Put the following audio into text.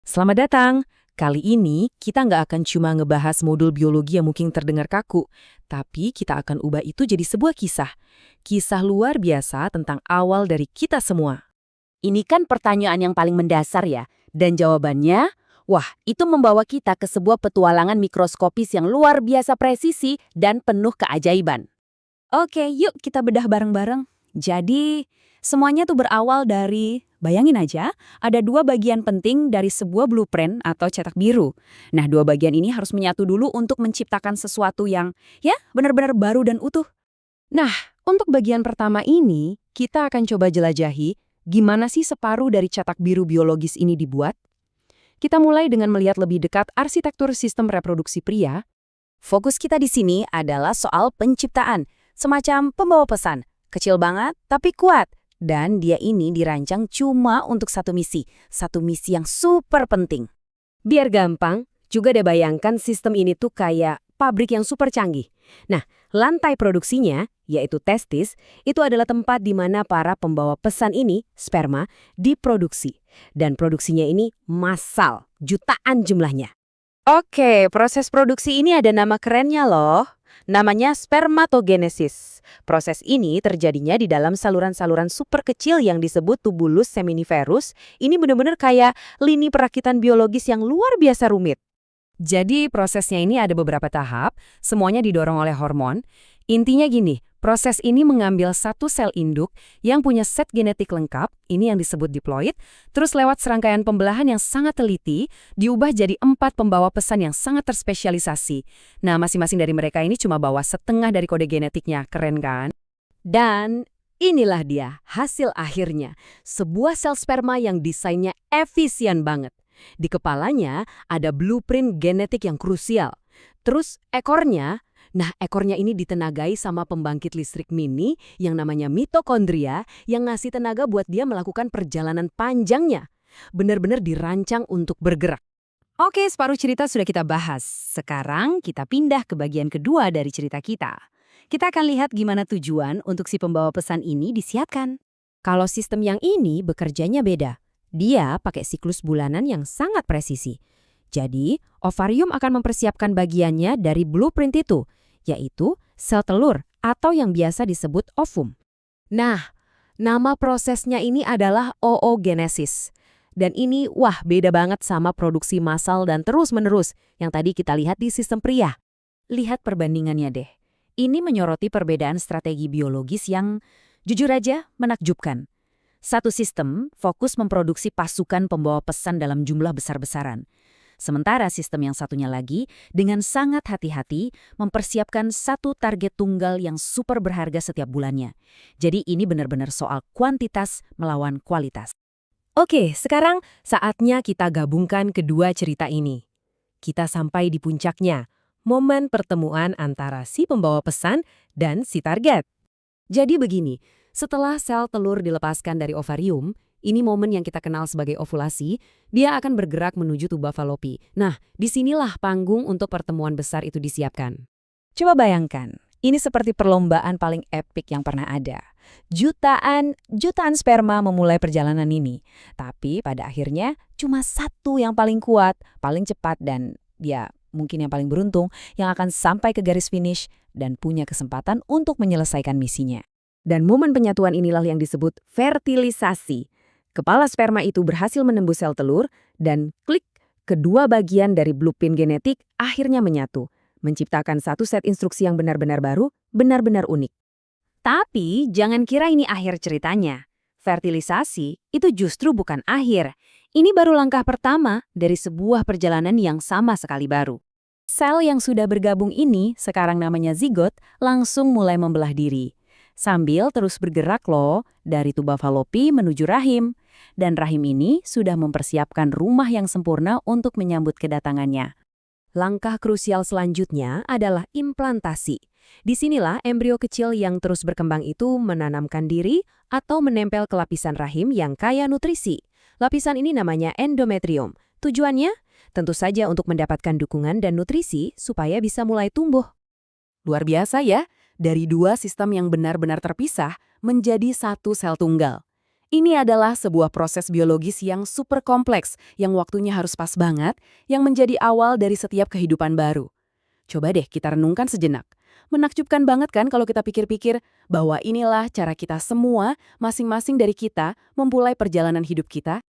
Selamat datang. Kali ini kita nggak akan cuma ngebahas modul biologi yang mungkin terdengar kaku, tapi kita akan ubah itu jadi sebuah kisah. Kisah luar biasa tentang awal dari kita semua. Ini kan pertanyaan yang paling mendasar ya. Dan jawabannya, wah, itu membawa kita ke sebuah petualangan mikroskopis yang luar biasa presisi dan penuh keajaiban. Oke, yuk kita bedah bareng-bareng. Jadi, semuanya tuh berawal dari, bayangin aja, ada dua bagian penting dari sebuah blueprint atau cetak biru. Nah, dua bagian ini harus menyatu dulu untuk menciptakan sesuatu yang, ya, benar-benar baru dan utuh. Nah, untuk bagian pertama ini, kita akan coba jelajahi gimana sih separuh dari cetak biru biologis ini dibuat. Kita mulai dengan melihat lebih dekat arsitektur sistem reproduksi pria. Fokus kita di sini adalah soal penciptaan, semacam pembawa pesan. Kecil banget, tapi kuat. Dan dia ini dirancang cuma untuk satu misi yang super penting. Biar gampang, juga deh bayangkan sistem ini tuh kayak pabrik yang super canggih. Nah, lantai produksinya, yaitu testis, itu adalah tempat di mana para pembawa pesan ini, sperma, diproduksi. Dan produksinya ini massal, jutaan jumlahnya. Oke, proses produksi ini ada nama kerennya loh. Namanya spermatogenesis. Proses ini terjadinya di dalam saluran-saluran super kecil yang disebut tubulus seminiferus. Ini benar-benar kayak lini perakitan biologis yang luar biasa rumit. Jadi prosesnya ini ada beberapa tahap, semuanya didorong oleh hormon. Intinya gini, proses ini mengambil satu sel induk yang punya set genetik lengkap, ini yang disebut diploid, terus lewat serangkaian pembelahan yang sangat teliti, diubah jadi 4 pembawa pesan yang sangat terspesialisasi. Nah, masing-masing dari mereka ini cuma bawa setengah dari kode genetiknya, keren kan? Dan inilah dia, hasil akhirnya. Sebuah sel sperma yang desainnya efisien banget. Di kepalanya ada blueprint genetik yang krusial. Terus ekornya ini ditenagai sama pembangkit listrik mini yang namanya mitokondria yang ngasih tenaga buat dia melakukan perjalanan panjangnya. Benar-benar dirancang untuk bergerak. Oke, separuh cerita sudah kita bahas. Sekarang kita pindah ke bagian kedua dari cerita kita. Kita akan lihat gimana tujuan untuk si pembawa pesan ini disiapkan. Kalau sistem yang ini bekerjanya beda. Dia pakai siklus bulanan yang sangat presisi. Jadi, ovarium akan mempersiapkan bagiannya dari blueprint itu, yaitu sel telur atau yang biasa disebut ovum. Nah, nama prosesnya ini adalah oogenesis. Dan ini, beda banget sama produksi massal dan terus-menerus yang tadi kita lihat di sistem pria. Lihat perbandingannya deh. Ini menyoroti perbedaan strategi biologis yang, jujur aja, menakjubkan. Satu sistem fokus memproduksi pasukan pembawa pesan dalam jumlah besar-besaran. Sementara sistem yang satunya lagi dengan sangat hati-hati mempersiapkan satu target tunggal yang super berharga setiap bulannya. Jadi ini benar-benar soal kuantitas melawan kualitas. Oke, sekarang saatnya kita gabungkan kedua cerita ini. Kita sampai di puncaknya, momen pertemuan antara si pembawa pesan dan si target. Jadi begini, setelah sel telur dilepaskan dari ovarium, ini momen yang kita kenal sebagai ovulasi, dia akan bergerak menuju tuba falopi. Nah, disinilah panggung untuk pertemuan besar itu disiapkan. Coba bayangkan, ini seperti perlombaan paling epik yang pernah ada. Jutaan sperma memulai perjalanan ini. Tapi pada akhirnya cuma satu yang paling kuat, paling cepat, dan dia mungkin yang paling beruntung yang akan sampai ke garis finish dan punya kesempatan untuk menyelesaikan misinya. Dan momen penyatuan inilah yang disebut fertilisasi. Kepala sperma itu berhasil menembus sel telur dan klik, kedua bagian dari blueprint genetik akhirnya menyatu, menciptakan satu set instruksi yang benar-benar baru, benar-benar unik. Tapi jangan kira ini akhir ceritanya. Fertilisasi itu justru bukan akhir. Ini baru langkah pertama dari sebuah perjalanan yang sama sekali baru. Sel yang sudah bergabung ini, sekarang namanya zigot, langsung mulai membelah diri. Sambil terus bergerak loh, dari tuba falopi menuju rahim. Dan rahim ini sudah mempersiapkan rumah yang sempurna untuk menyambut kedatangannya. Langkah krusial selanjutnya adalah implantasi. Disinilah embrio kecil yang terus berkembang itu menanamkan diri atau menempel ke lapisan rahim yang kaya nutrisi. Lapisan ini namanya endometrium. Tujuannya? Tentu saja untuk mendapatkan dukungan dan nutrisi supaya bisa mulai tumbuh. Luar biasa ya, dari dua sistem yang benar-benar terpisah menjadi satu sel tunggal. Ini adalah sebuah proses biologis yang super kompleks, yang waktunya harus pas banget, yang menjadi awal dari setiap kehidupan baru. Coba deh kita renungkan sejenak. Menakjubkan banget kan kalau kita pikir-pikir bahwa inilah cara kita semua, masing-masing dari kita, memulai perjalanan hidup kita.